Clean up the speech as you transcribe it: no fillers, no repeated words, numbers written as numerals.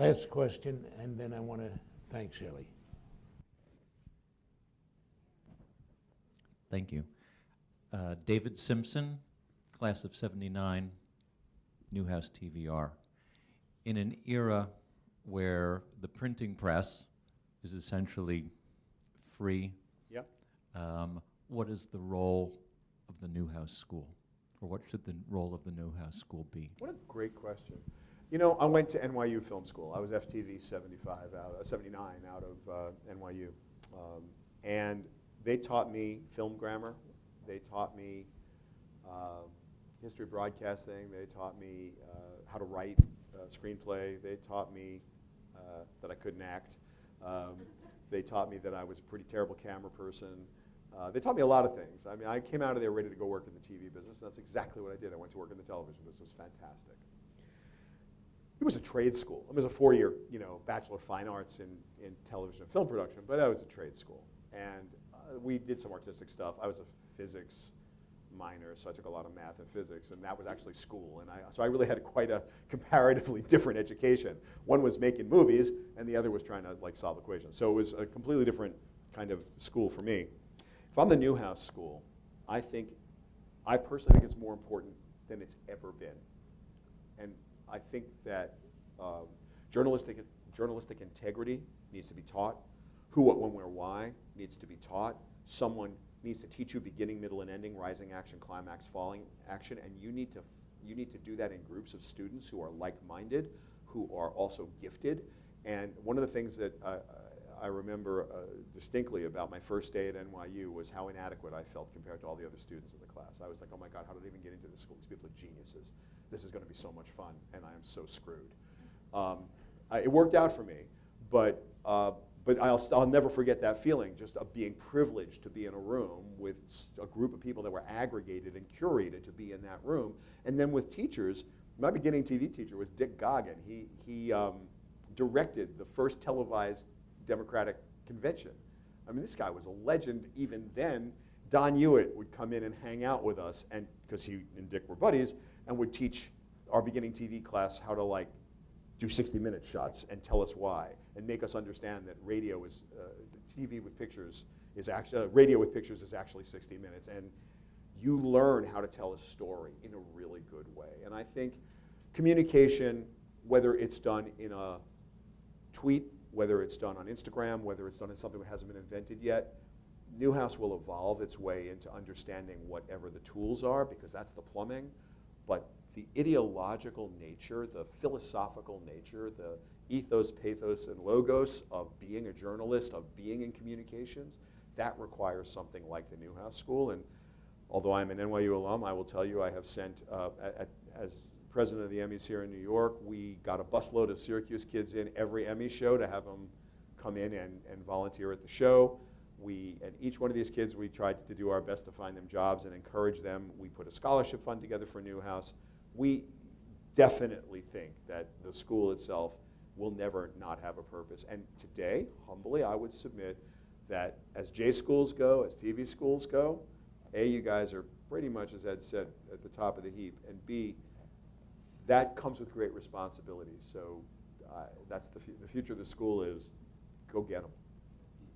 Last question, and then I want to thank Shelley. Thank you. David Simpson, class of '79, Newhouse TVR. In an era where the printing press is essentially free, Yep. what is the role of the Newhouse School? Or what should the role of the Newhouse School be? What a great question. You know, I went to NYU Film School. I was FTV 79 out of NYU. And they taught me film grammar. They taught me history of broadcasting. They taught me how to write a screenplay. They taught me that I couldn't act. They taught me that I was a pretty terrible camera person. They taught me a lot of things. I mean, I came out of there ready to go work in the TV business, and that's exactly what I did. I went to work in the television business. It was fantastic. It was a trade school. It was a 4-year, Bachelor of Fine Arts in television and film production, but I was a trade school. And we did some artistic stuff. I was a physics minor, so I took a lot of math and physics, and that was actually school. And so I really had quite a comparatively different education. One was making movies, and the other was trying to solve equations. So it was a completely different kind of school for me. If I'm the Newhouse School, I personally think it's more important than it's ever been. And I think that journalistic integrity needs to be taught. Who, what, when, where, why needs to be taught. Someone needs to teach you beginning, middle, and ending, rising action, climax, falling action, and you need to do that in groups of students who are like-minded, who are also gifted. And one of the things that I remember distinctly about my first day at NYU was how inadequate I felt compared to all the other students in the class. I was like, oh my God, how did I even get into this school? These people are geniuses. This is going to be so much fun, and I am so screwed. It worked out for me, but I'll never forget that feeling, just of being privileged to be in a room with a group of people that were aggregated and curated to be in that room. And then with teachers, my beginning TV teacher was Dick Goggin. He directed the first televised Democratic convention. I mean, this guy was a legend even then. Don Hewitt would come in and hang out with us, and because he and Dick were buddies, and would teach our beginning TV class how to do 60-minute shots and tell us why, and make us understand that radio is TV with pictures is actually radio with pictures is actually 60 minutes, and you learn how to tell a story in a really good way. And I think communication, whether it's done in a tweet, whether it's done on Instagram, whether it's done in something that hasn't been invented yet, Newhouse will evolve its way into understanding whatever the tools are, because that's the plumbing. But the ideological nature, the philosophical nature, the ethos, pathos, and logos of being a journalist, of being in communications, that requires something like the Newhouse School. And although I'm an NYU alum, I will tell you I have sent, as president of the Emmys here in New York, we got a busload of Syracuse kids in every Emmy show to have them come in and volunteer at the show. And each one of these kids, we tried to do our best to find them jobs and encourage them. We put a scholarship fund together for Newhouse. We definitely think that the school itself will never not have a purpose. And today, humbly, I would submit that as J schools go, as TV schools go, A, you guys are pretty much, as Ed said, at the top of the heap, and B, that comes with great responsibility. So that's the future of the school is go get them.